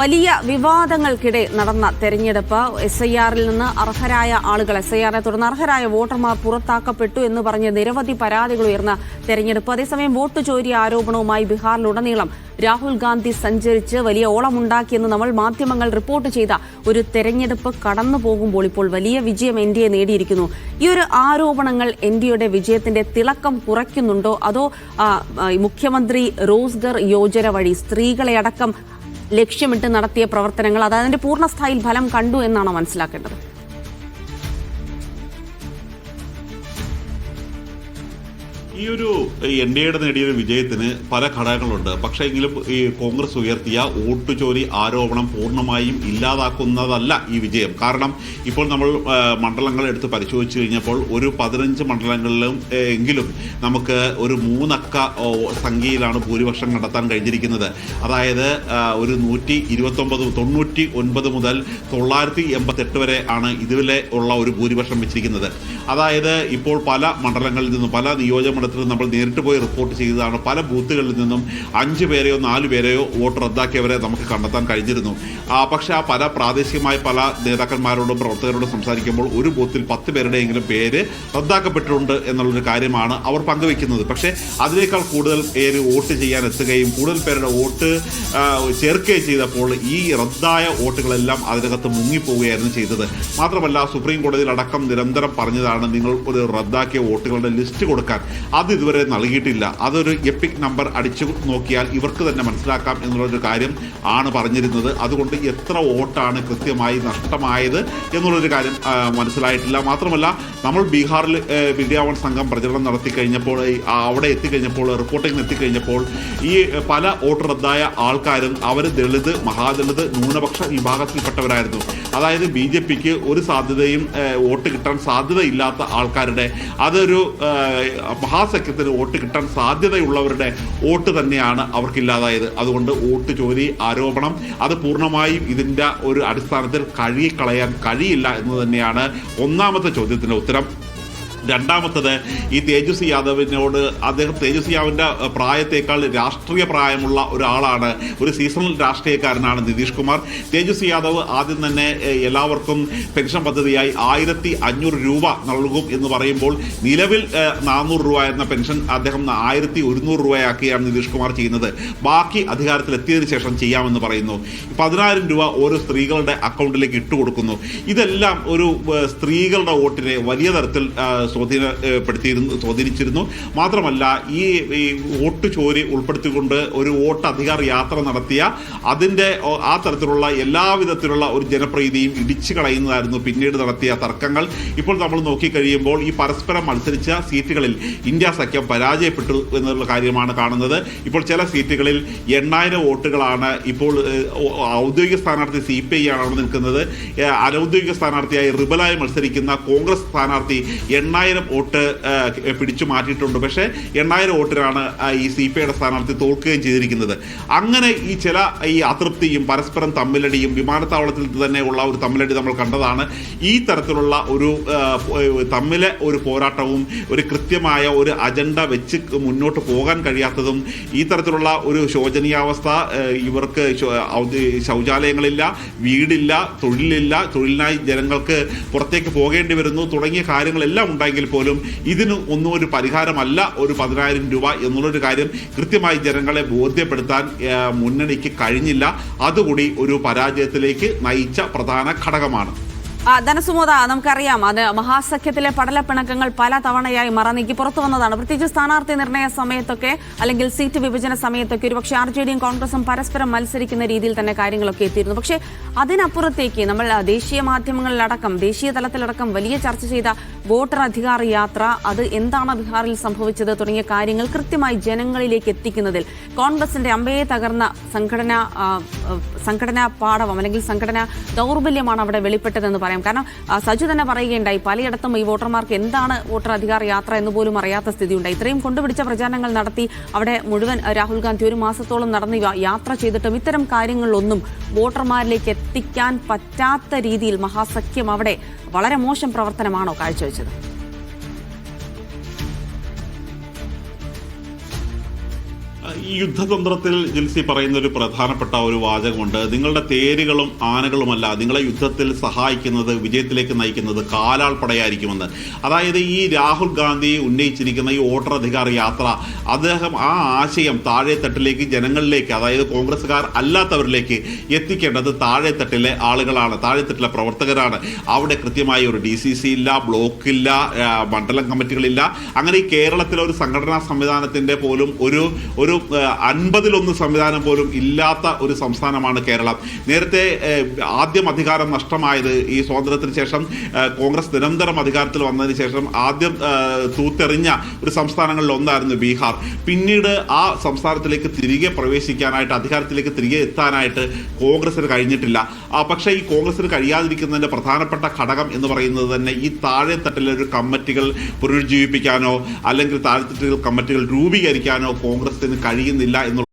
വലിയ വിവാദങ്ങൾക്കിടെ നടന്ന തെരഞ്ഞെടുപ്പ് SIR-ൽ നിന്ന് അർഹരായ ആളുകൾ SIR-നെ തുടർന്ന് അർഹരായ വോട്ടർമാർ പുറത്താക്കപ്പെട്ടു എന്ന് പറഞ്ഞ് നിരവധി പരാതികൾ ഉയർന്ന തെരഞ്ഞെടുപ്പ്. അതേസമയം വോട്ട് ചോരി ആരോപണവുമായി ബീഹാറിലുടനീളം രാഹുൽ ഗാന്ധി സഞ്ചരിച്ച് വലിയ ഓളമുണ്ടാക്കിയെന്ന് നമ്മൾ മാധ്യമങ്ങൾ റിപ്പോർട്ട് ചെയ്ത ഒരു തെരഞ്ഞെടുപ്പ് കടന്നു പോകുമ്പോൾ ഇപ്പോൾ വലിയ വിജയം NDA നേടിയിരിക്കുന്നു. ഈ ഒരു ആരോപണങ്ങൾ NDAയുടെ വിജയത്തിന്റെ തിളക്കം കുറയ്ക്കുന്നുണ്ടോ, അതോ മുഖ്യമന്ത്രി റോസ്ഗർ യോജന വഴി സ്ത്രീകളെ അടക്കം ലക്ഷ്യമിട്ട് നടത്തിയ പ്രവർത്തനങ്ങൾ അത് അതിന്റെ പൂർണ്ണസ്ഥായിൽ ഫലം കണ്ടു എന്നാണോ മനസ്സിലാക്കേണ്ടത്? ഈ ഒരു NDAയുടെ നേടിയൊരു വിജയത്തിന് പല ഘടകങ്ങളുണ്ട്. പക്ഷേ എങ്കിലും ഈ കോൺഗ്രസ് ഉയർത്തിയ വോട്ട് ചോരി ആരോപണം പൂർണ്ണമായും ഇല്ലാതാക്കുന്നതല്ല ഈ വിജയം. കാരണം ഇപ്പോൾ നമ്മൾ മണ്ഡലങ്ങൾ എടുത്ത് പരിശോധിച്ച് കഴിഞ്ഞപ്പോൾ ഒരു 15 മണ്ഡലങ്ങളിലും എങ്കിലും നമുക്ക് ഒരു 3 അക്ക സംഖ്യയിലാണ് ഭൂരിപക്ഷം നടത്താൻ കഴിഞ്ഞിരിക്കുന്നത്. അതായത് ഒരു 99 മുതൽ 988 വരെ ആണ് ഇതുവരെ ഉള്ള ഒരു ഭൂരിപക്ഷം വെച്ചിരിക്കുന്നത്. അതായത് ഇപ്പോൾ പല മണ്ഡലങ്ങളിൽ നിന്നും പല നിയോജകമണ്ഡലത്തിൽ നമ്മൾ നേരിട്ട് പോയി റിപ്പോർട്ട് ചെയ്തതാണ്. പല ബൂത്തുകളിൽ നിന്നും 5 പേരെയോ 4 പേരെയോ വോട്ട് റദ്ദാക്കിയവരെ നമുക്ക് കണ്ടെത്താൻ കഴിഞ്ഞിരുന്നു. പക്ഷേ ആ പല പ്രാദേശികമായ പല നേതാക്കന്മാരോടും പ്രവർത്തകരോടും സംസാരിക്കുമ്പോൾ ഒരു ബൂത്തിൽ 10 പേരുടെയെങ്കിലും പേര് റദ്ദാക്കപ്പെട്ടിട്ടുണ്ട് എന്നുള്ളൊരു കാര്യമാണ് അവർ പങ്കുവെക്കുന്നത്. പക്ഷേ അതിനേക്കാൾ കൂടുതൽ പേര് വോട്ട് ചെയ്യാൻ എത്തുകയും കൂടുതൽ പേരുടെ വോട്ട് ചേർക്കുകയും ചെയ്തപ്പോൾ ഈ റദ്ദായ വോട്ടുകളെല്ലാം അതിനകത്ത് മുങ്ങിപ്പോവുകയായിരുന്നു ചെയ്തത്. മാത്രമല്ല സുപ്രീം കോടതിയിലടക്കം നിരന്തരം പറഞ്ഞതാണ് നിങ്ങൾ ഒരു റദ്ദാക്കിയ വോട്ടുകളുടെ ലിസ്റ്റ് കൊടുക്കാൻ. അത് ഇതുവരെ നൽകിയിട്ടില്ല. അതൊരു എപ്പിക് നമ്പർ അടിച്ചു നോക്കിയാൽ ഇവർക്ക് തന്നെ മനസ്സിലാക്കാം എന്നുള്ളൊരു കാര്യം ആണ് പറഞ്ഞിരുന്നത്. അതുകൊണ്ട് എത്ര വോട്ടാണ് കൃത്യമായി നഷ്ടമായത് എന്നുള്ളൊരു കാര്യം മനസ്സിലായിട്ടില്ല. മാത്രമല്ല നമ്മൾ ബീഹാറിൽ വിദ്യാവൻ സംഘം പ്രചരണം നടത്തി കഴിഞ്ഞപ്പോൾ അവിടെ എത്തിക്കഴിഞ്ഞപ്പോൾ റിപ്പോർട്ടിങ്ങിന് എത്തിക്കഴിഞ്ഞപ്പോൾ ഈ പല വോട്ട് റദ്ദായ ആൾക്കാരും അവർ ദളിത്, മഹാദളിത്, ന്യൂനപക്ഷ വിഭാഗത്തിൽപ്പെട്ടവരായിരുന്നു. അതായത് BJPക്ക് ഒരു സാധ്യതയും വോട്ട് കിട്ടാൻ സാധ്യതയില്ലാത്ത ആൾക്കാരുടെ അതൊരു മഹാസഖ്യത്തിന് വോട്ട് കിട്ടാൻ സാധ്യതയുള്ളവരുടെ വോട്ട് തന്നെയാണ് അവർക്കില്ലാതായത്. അതുകൊണ്ട് വോട്ട് ചോരി ആരോപണം അത് പൂർണ്ണമായും ഇതിൻ്റെ ഒരു അടിസ്ഥാനത്തിൽ കഴുകിക്കളയാൻ കഴിയില്ല എന്ന് തന്നെയാണ് ഒന്നാമത്തെ ചോദ്യത്തിൻ്റെ ഉത്തരം. രണ്ടാമത്തത് ഈ തേജസ്വി യാദവിനോട് തേജസ്വി യാദവിൻ്റെ പ്രായത്തേക്കാൾ രാഷ്ട്രീയ പ്രായമുള്ള ഒരാളാണ്, ഒരു സീസണൽ രാഷ്ട്രീയക്കാരനാണ് നിതീഷ് കുമാർ. തേജസ്വി യാദവ് ആദ്യം തന്നെ എല്ലാവർക്കും പെൻഷൻ പദ്ധതിയായി 1500 രൂപ നൽകും എന്ന് പറയുമ്പോൾ നിലവിൽ 400 രൂപ എന്ന പെൻഷൻ അദ്ദേഹം 1100 രൂപയാക്കിയാണ് നിതീഷ് കുമാർ ചെയ്യുന്നത്. ബാക്കി അധികാരത്തിലെത്തിയതിനു ശേഷം ചെയ്യാമെന്ന് പറയുന്നു. 10,000 രൂപ ഓരോ സ്ത്രീകളുടെ അക്കൗണ്ടിലേക്ക് ഇട്ടുകൊടുക്കുന്നു. ഇതെല്ലാം ഒരു സ്ത്രീകളുടെ വോട്ടിനെ വലിയ തരത്തിൽ സ്വാധീനിച്ചിരുന്നു. മാത്രമല്ല ഈ വോട്ട് ചോരി ഉൾപ്പെടുത്തിക്കൊണ്ട് ഒരു വോട്ട് അധികാര യാത്ര നടത്തിയ അതിൻ്റെ ആ തരത്തിലുള്ള എല്ലാവിധത്തിലുള്ള ഒരു ജനപ്രീതിയും ഇടിച്ചു കളയുന്നതായിരുന്നു പിന്നീട് നടത്തിയ തർക്കങ്ങൾ. ഇപ്പോൾ നമ്മൾ നോക്കിക്കഴിയുമ്പോൾ ഈ പരസ്പരം മത്സരിച്ച സീറ്റുകളിൽ ഇന്ത്യ സഖ്യം പരാജയപ്പെട്ടു എന്നുള്ള കാര്യമാണ് കാണുന്നത്. ഇപ്പോൾ ചില സീറ്റുകളിൽ 8000 വോട്ടുകളാണ് ഇപ്പോൾ ഔദ്യോഗിക സ്ഥാനാർത്ഥി CPI ആണ് അവിടെ നിൽക്കുന്നത്. അനൗദ്യോഗിക സ്ഥാനാർത്ഥിയായി റിബലായി മത്സരിക്കുന്ന കോൺഗ്രസ് സ്ഥാനാർത്ഥി 8000 വോട്ട് പിടിച്ചു മാറ്റിയിട്ടുണ്ട്. പക്ഷേ 8000 വോട്ടിനാണ് ഈ CPIയുടെ സ്ഥാനാർത്ഥി തോൽക്കുകയും ചെയ്തിരിക്കുന്നത്. അങ്ങനെ ഈ ചില ഈ അതൃപ്തിയും പരസ്പരം തമ്മിലടിയും വിമാനത്താവളത്തിൽ തന്നെ ഉള്ള ഒരു തമ്മിലടി നമ്മൾ കണ്ടതാണ്. ഈ തരത്തിലുള്ള ഒരു തമ്മിലെ ഒരു പോരാട്ടവും ഒരു കൃത്യമായ ഒരു അജണ്ട വെച്ച് മുന്നോട്ട് പോകാൻ കഴിയാത്തതും ഈ തരത്തിലുള്ള ഒരു ശോചനീയാവസ്ഥ, ഇവർക്ക് ശൗചാലയങ്ങളില്ല, വീടില്ല, തൊഴിലില്ല, തൊഴിലിനായി ജനങ്ങൾക്ക് പുറത്തേക്ക് പോകേണ്ടി വരുന്നു തുടങ്ങിയ കാര്യങ്ങളെല്ലാം ഉണ്ടായെങ്കിൽ പോലും ഇതിന് ഒന്നും ഒരു പരിഹാരമല്ല ഒരു 10,000 രൂപ എന്നുള്ളൊരു കാര്യം കൃത്യമായി ജനങ്ങളെ ബോധ്യപ്പെടുത്താൻ മുന്നണിക്ക് കഴിഞ്ഞില്ല. അതുകൂടി ഒരു പരാജയത്തിലേക്ക് നയിച്ച പ്രധാന ഘടകമാണ്. ധനസുമോദ, നമുക്കറിയാം അത് മഹാസഖ്യത്തിലെ പടലപ്പിണക്കങ്ങൾ പല തവണയായി മറനീക്കി പുറത്തു വന്നതാണ്. പ്രത്യേകിച്ച് സ്ഥാനാർത്ഥി നിർണയ സമയത്തൊക്കെ അല്ലെങ്കിൽ സീറ്റ് വിഭജന സമയത്തൊക്കെ ഒരുപക്ഷെ RJDയും കോൺഗ്രസും പരസ്പരം മത്സരിക്കുന്ന രീതിയിൽ തന്നെ കാര്യങ്ങളൊക്കെ എത്തിയിരുന്നു. പക്ഷേ അതിനപ്പുറത്തേക്ക് നമ്മൾ ദേശീയ മാധ്യമങ്ങളിലടക്കം ദേശീയ തലത്തിലടക്കം വലിയ ചർച്ച ചെയ്ത വോട്ടർ അധികാര യാത്ര, അത് എന്താണ് ബീഹാറിൽ സംഭവിച്ചത് തുടങ്ങിയ കാര്യങ്ങൾ കൃത്യമായി ജനങ്ങളിലേക്ക് എത്തിക്കുന്നതിൽ കോൺഗ്രസിന്റെ അമ്പയെ തകർന്ന സംഘടനാ പാടവം അല്ലെങ്കിൽ സംഘടനാ ദൗർബല്യമാണ് അവിടെ വെളിപ്പെട്ടതെന്ന് പറയാം. കാരണം സജു തന്നെ പറയുകയുണ്ടായി, പലയിടത്തും ഈ വോട്ടർമാർക്ക് എന്താണ് വോട്ടർ അധികാര യാത്ര എന്ന് പോലും അറിയാത്ത സ്ഥിതിയുണ്ടായി. ഇത്രയും കൊണ്ടുപിടിച്ച പ്രചാരണങ്ങൾ നടത്തി അവിടെ മുഴുവൻ രാഹുൽ ഗാന്ധി 1 മാസത്തോളം നടന്ന് യാത്ര ചെയ്തിട്ടും ഇത്തരം കാര്യങ്ങളിലൊന്നും വോട്ടർമാരിലേക്ക് എത്തിക്കാൻ പറ്റാത്ത രീതിയിൽ മഹാസഖ്യം അവിടെ വളരെ മോശം പ്രവർത്തനമാണോ കാഴ്ചവെച്ചത്? ഈ ഈ യുദ്ധതന്ത്രത്തിൽ ജിൽസി പറയുന്ന ഒരു പ്രധാനപ്പെട്ട ഒരു വാചകമുണ്ട്. നിങ്ങളുടെ തേരുകളും ആനകളുമല്ല നിങ്ങളെ യുദ്ധത്തിൽ സഹായിക്കുന്നത്, വിജയത്തിലേക്ക് നയിക്കുന്നത് കാലാൾ പടയായിരിക്കുമെന്ന്. അതായത് ഈ രാഹുൽ ഗാന്ധി ഉന്നയിച്ചിരിക്കുന്ന ഈ വോട്ടറധികാർ യാത്ര, അദ്ദേഹം ആ ആശയം താഴെത്തട്ടിലേക്ക്, ജനങ്ങളിലേക്ക്, അതായത് കോൺഗ്രസ്സുകാർ അല്ലാത്തവരിലേക്ക് എത്തിക്കേണ്ടത് താഴെത്തട്ടിലെ ആളുകളാണ്, താഴെത്തട്ടിലെ പ്രവർത്തകരാണ്. അവിടെ കൃത്യമായി ഒരു DCC ഇല്ല, ബ്ലോക്കില്ല, മണ്ഡലം കമ്മിറ്റികളില്ല. അങ്ങനെ ഈ കേരളത്തിലെ ഒരു സംഘടനാ സംവിധാനത്തിന്റെ പോലും ഒരു 50-1 സംവിധാനം പോലും ഇല്ലാത്ത ഒരു സംസ്ഥാനമാണ് കേരളം. നേരത്തെ ആദ്യം അധികാരം നഷ്ടമായത് ഈ സ്വാതന്ത്ര്യത്തിന് ശേഷം കോൺഗ്രസ് നിരന്തരം അധികാരത്തിൽ വന്നതിന് ശേഷം ആദ്യം തൂത്തെറിഞ്ഞ ഒരു സംസ്ഥാനങ്ങളിൽ ഒന്നായിരുന്നു ബീഹാർ. പിന്നീട് ആ സംസ്ഥാനത്തിലേക്ക് തിരികെ പ്രവേശിക്കാനായിട്ട്, അധികാരത്തിലേക്ക് തിരികെ എത്താനായിട്ട് കോൺഗ്രസിന് കഴിഞ്ഞിട്ടില്ല. പക്ഷേ ഈ കോൺഗ്രസിന് കഴിയാതിരിക്കുന്നതിൻ്റെ പ്രധാനപ്പെട്ട ഘടകം എന്ന് പറയുന്നത് തന്നെ ഈ താഴെത്തട്ടിലെ ഒരു കമ്മിറ്റികൾ പുനരുജ്ജീവിപ്പിക്കാനോ അല്ലെങ്കിൽ താഴെത്തട്ടിൽ കമ്മിറ്റികൾ രൂപീകരിക്കാനോ കോൺഗ്രസിന് കഴിയുന്നില്ല എന്നുള്ള